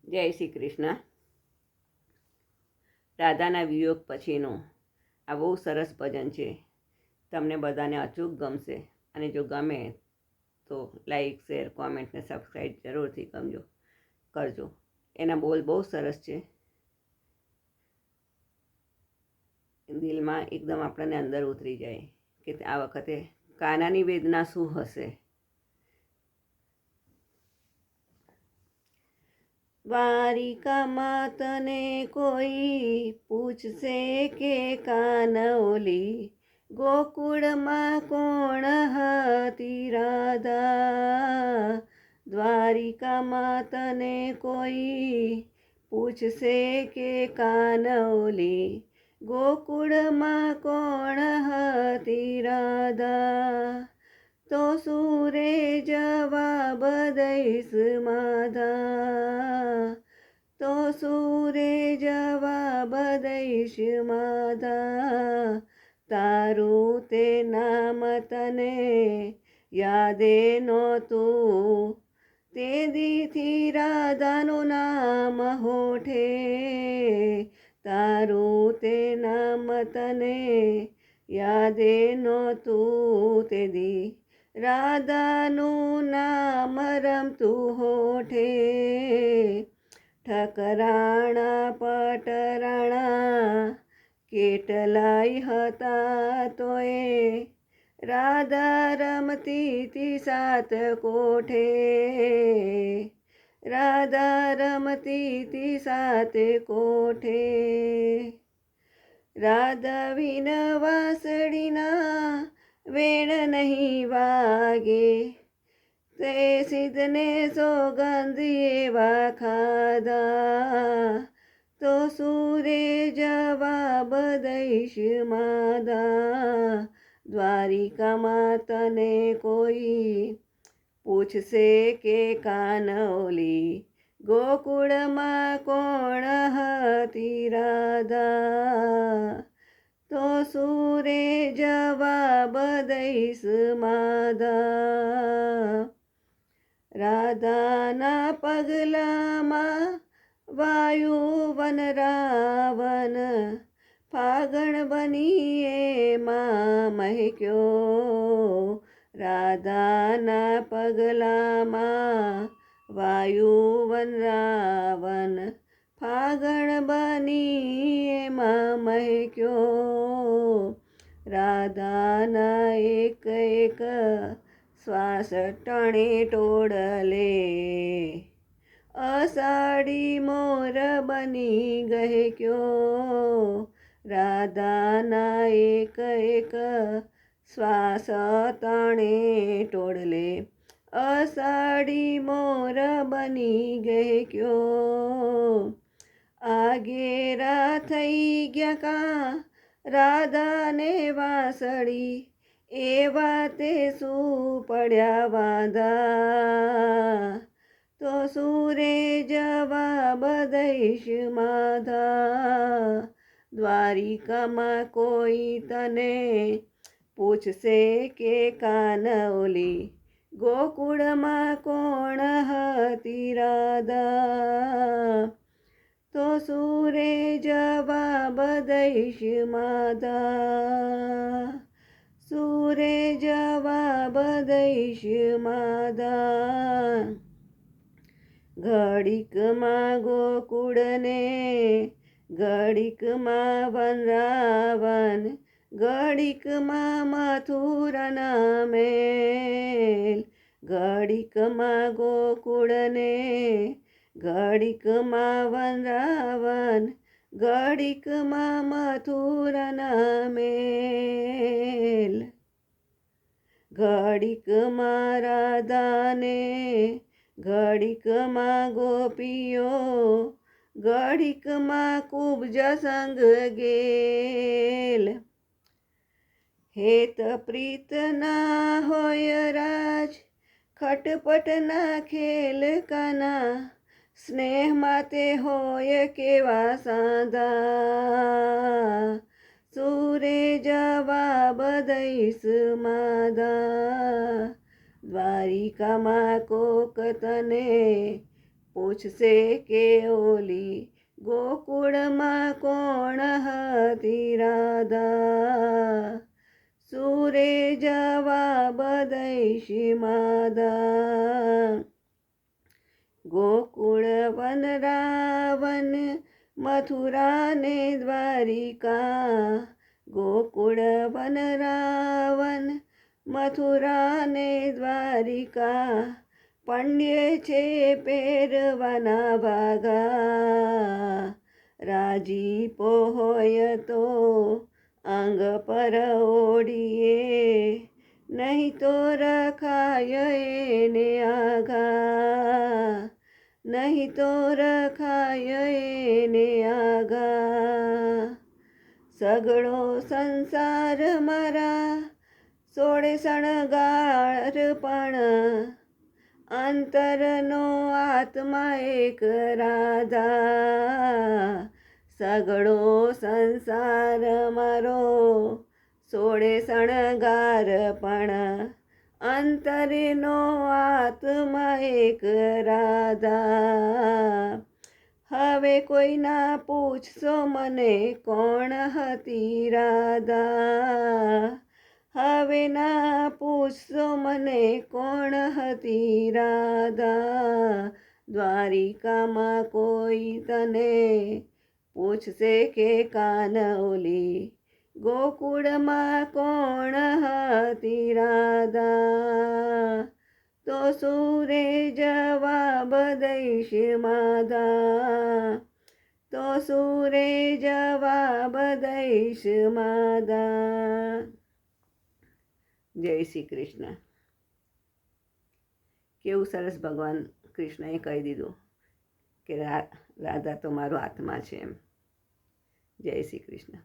જય શ્રી કૃષ્ણ. રાધાના વિયોગ પછીનું આ બહુ સરસ ભજન છે. તમને બધાને અચૂક ગમશે અને જો ગમે તો લાઈક શેર કોમેન્ટ ને સબસ્ક્રાઈબ જરૂરથી કરજો. એના બોલ બહુ સરસ છે. દિલમાં એકદમ આપણને અંદર ઉતરી જાય કે આ વખતે કાનાની વેદના શું હશે. દ્વારિકામાં તને કોઈ પૂછશે કે કાનોલી ગોકુળમાં કોણ હતી રાધા. દ્વારિકામાં તને કોઈ પૂછશે કે કાનોલી ગોકુળમાં કોણ હતી રાધા. તો સુરે જવાબ દઈશ માધા. તો સુરે જવાબ દઈશ માધા. તારું તે નામ તને યાદે નહોતું, તે દીથી રાધાનું નામ હોઠે. તારું તે નામ તને યાદે નહોતું, તે દી રાધાનું નામ રમતું હોઠે. ઠકરાણા પટરાણા કેટલાય હતા તોય રાધા રમતી તી સાત કોઠે. રાધા રમતી તી સાત કોઠે. રાધા વિન વાંસળીના વેણ નહીં વાગે, તે સિદ્ધને સોગંદ એવા ખાધા. તો સુરે જવાબ દઈશ માધા. દ્વારિકામાં તને કોઈ પૂછશે કે કાનોલી ગોકુળમાં કોણ હતી રાધા. તો સુરે જવાબ દઈશ માધા. રાધાના પગલામાં વાયુ વન રાવન, ફાગણ બની એમાં મહેક્યો. રાધાના પગલામાં વાયુ વન રાવન, ફાગણ બની એમાં મહેક્યો. રાધાના એક એક શ્વાસ ટણે ટોળલે, અષાઢી મોર બની ગહેક્યો. રાધાના એક એક શ્વાસ તણે ટોળલે, અષાઢી મોર બની ગહેક્યો. આગેરા થઈ ગયા કા રાધાને વાંસળી, એવા તે શું પડ્યા વાંધા. તો સુરે જવાબ દઈશ માધા. દ્વારિકામાં કોઈ તને પૂછશે કે કાનોલી ગોકુળમાં કોણ હતી રાધા. તો સુરે જવાબ દઈશ માધા. સુરે જવાબ દઈશ માધા. ઘડીકમાં ગોકુળને, ઘડીકમાં વનરાવન, ઘડીકમાં મથુરાના મેલ. ઘડીકમાં ગોકુળને, ઘડીકમાં વનરાવન, ઘડીકમાં મથુરાના મેલ. ઘડીકમાં રાધાને, ઘડીકમાં ગોપીઓ, ઘડીકમાં કુબ્જ સંગ ગેલ. હેત પ્રીત ના હોય રાજ, ખટપટ ના ખેલ કાના, સ્નેહમાં તે હોય કેવા સાંધા. સુરે જવાબ દઈશ માધા. દ્વારિકામાં કોક તને પૂછશે કે ઓલી ગોકુળમાં કોણ હતી રાધા. સુરે જવાબ દઈશ માદા. ગોકુળ વન રાવન મથુરા ને દ્વારિકા. ગોકુળ વન રાવન મથુરા ને દ્વારિકા. પંડ્ય છે પહેરવાના ભાગા. રાજીપો હોય તો અંગ પર ઓઢીએ, નહીં તો રખાય એને આઘા. નહીં તો રખાય એને આઘા. સગળો સંસાર મારા સોળે શણગાર, પણ અંતરનો આત્મા એક રાધા. સગળો સંસાર મારો સોળે શણગાર, પણ અંતરનો આત્મા એક રાધા. હવે કોઈ ના પૂછશો મને કોણ હતી રાધા. હવે ના પૂછશો મને કોણ હતી રાધા. દ્વારિકામાં કોઈ તને પૂછશે કે કાન ઓલી ગોકુળમાં કોણ હતી રાધા. તો સુરે જવાબ દઈશ માદા. તો સુરે જવાબ દઈશ માદા. જય શ્રી કૃષ્ણ. કેવું સરસ ભગવાન કૃષ્ણએ કહી દીધું કે રાધા તો મારો આત્મા છે એમ. જય શ્રી કૃષ્ણ.